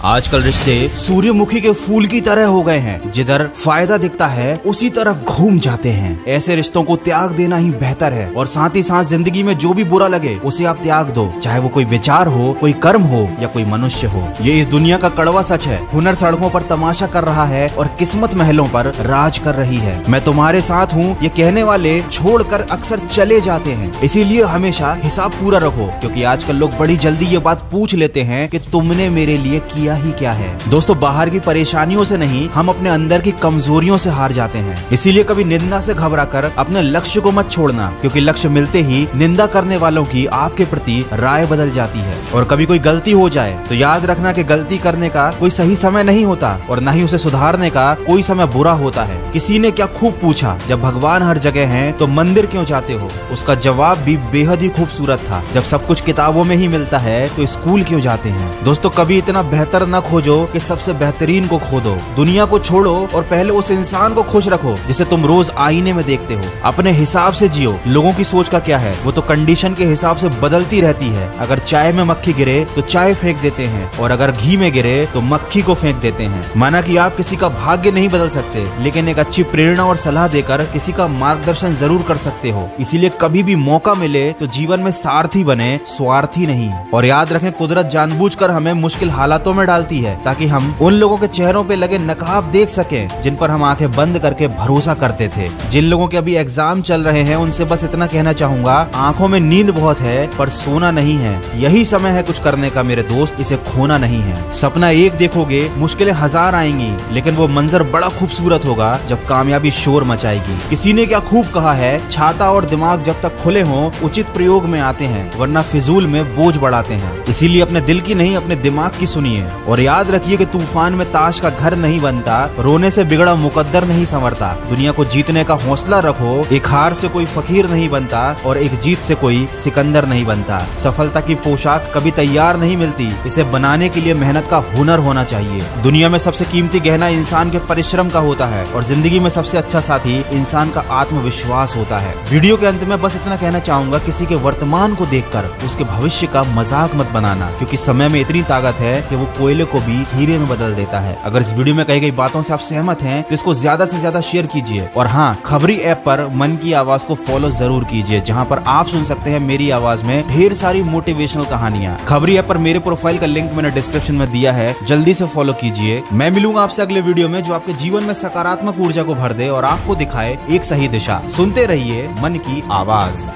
आजकल रिश्ते सूर्यमुखी के फूल की तरह हो गए हैं, जिधर फायदा दिखता है उसी तरफ घूम जाते हैं। ऐसे रिश्तों को त्याग देना ही बेहतर है और साथ ही साथ जिंदगी में जो भी बुरा लगे उसे आप त्याग दो, चाहे वो कोई विचार हो, कोई कर्म हो या कोई मनुष्य हो। ये इस दुनिया का कड़वा सच है। हुनर सड़कों पर तमाशा कर रहा है और किस्मत महलों पर राज कर रही है। मैं तुम्हारे साथ हूँ ये कहने वाले छोड़कर अक्सर चले जाते हैं, इसीलिए हमेशा हिसाब पूरा रखो, क्योंकि आजकल लोग बड़ी जल्दी ये बात पूछ लेते हैं कि तुमने मेरे लिए किया ही क्या है। दोस्तों, बाहर की परेशानियों से नहीं, हम अपने अंदर की कमजोरियों से हार जाते हैं। इसीलिए कभी निंदा से घबराकर अपने लक्ष्य को मत छोड़ना, क्योंकि लक्ष्य मिलते ही निंदा करने वालों की आपके प्रति राय बदल जाती है। और कभी कोई गलती हो जाए तो याद रखना कि गलती करने का कोई सही समय नहीं होता और न ही उसे सुधारने का कोई समय बुरा होता है। किसी ने क्या खूब पूछा, जब भगवान हर जगह हैं तो मंदिर क्यों जाते हो? उसका जवाब भी बेहद ही खूबसूरत था, जब सब कुछ किताबों में ही मिलता है तो स्कूल क्यों जाते हैं? दोस्तों, कभी इतना बेहतर न खोजो कि सबसे बेहतरीन को खो दो। दुनिया को छोड़ो और पहले उस इंसान को खुश रखो जिसे तुम रोज आईने में देखते हो। अपने हिसाब से जियो। लोगों की सोच का क्या है, वो तो कंडीशन के हिसाब से बदलती रहती है। अगर चाय में मक्खी गिरे तो चाय फेंक देते हैं और अगर घी में गिरे तो मक्खी को फेंक देते हैं। माना कि आप किसी का भाग्य नहीं बदल सकते, लेकिन एक अच्छी प्रेरणा और सलाह देकर किसी का मार्गदर्शन जरूर कर सकते हो। इसीलिए कभी भी मौका मिले तो जीवन में सारथी बने, स्वार्थी नहीं। और याद रखें, कुदरत जानबूझकर हमें मुश्किल हालातों में डालती है ताकि हम उन लोगों के चेहरों पे लगे नकाब देख सकें जिन पर हम आंखें बंद करके भरोसा करते थे। जिन लोगों के अभी एग्जाम चल रहे हैं उनसे बस इतना कहना चाहूंगा, आंखों में नींद बहुत है पर सोना नहीं है। यही समय है कुछ करने का मेरे दोस्त, इसे खोना नहीं है। सपना एक देखोगे, मुश्किलें हजार आएंगी, लेकिन वो मंजर बड़ा खूबसूरत होगा जब कामयाबी शोर मचाएगी। किसी ने क्या खूब कहा है, छाता और दिमाग जब तक खुले हों उचित प्रयोग में आते हैं, वरना फिजूल में बोझ बढ़ाते हैं। इसीलिए अपने दिल की नहीं, अपने दिमाग की सुनिए। और याद रखिए कि तूफान में ताश का घर नहीं बनता, रोने से बिगड़ा मुकद्दर नहीं संवरता। दुनिया को जीतने का हौसला रखो। एक हार से कोई फकीर नहीं बनता और एक जीत से कोई सिकंदर नहीं बनता। सफलता की पोशाक कभी तैयार नहीं मिलती, इसे बनाने के लिए मेहनत का हुनर होना चाहिए। दुनिया में सबसे कीमती गहना इंसान के परिश्रम का होता है और जिंदगी में सबसे अच्छा साथी इंसान का आत्मविश्वास होता है। वीडियो के अंत में बस इतना कहना चाहूंगा, किसी के वर्तमान को देखकर उसके भविष्य का मजाक मत बनाना, क्योंकि समय में इतनी ताकत है कि वो कोयले को भी हीरे में बदल देता है। अगर इस वीडियो में कही गई बातों से आप सहमत हैं तो इसको ज्यादा से ज्यादा शेयर कीजिए। और हाँ, खबरी ऐप पर मन की आवाज को फॉलो जरूर कीजिए, जहाँ पर आप सुन सकते हैं मेरी आवाज में ढेर सारी मोटिवेशनल कहानियाँ। खबरी ऐप पर मेरे प्रोफाइल का लिंक मैंने डिस्क्रिप्शन में दिया है, जल्दी से फॉलो कीजिए। मैं मिलूंगा आपसे अगले वीडियो में जो आपके जीवन में सकारात्मक ऊर्जा को भर दे और आपको दिखाए एक सही दिशा। सुनते रहिए मन की आवाज।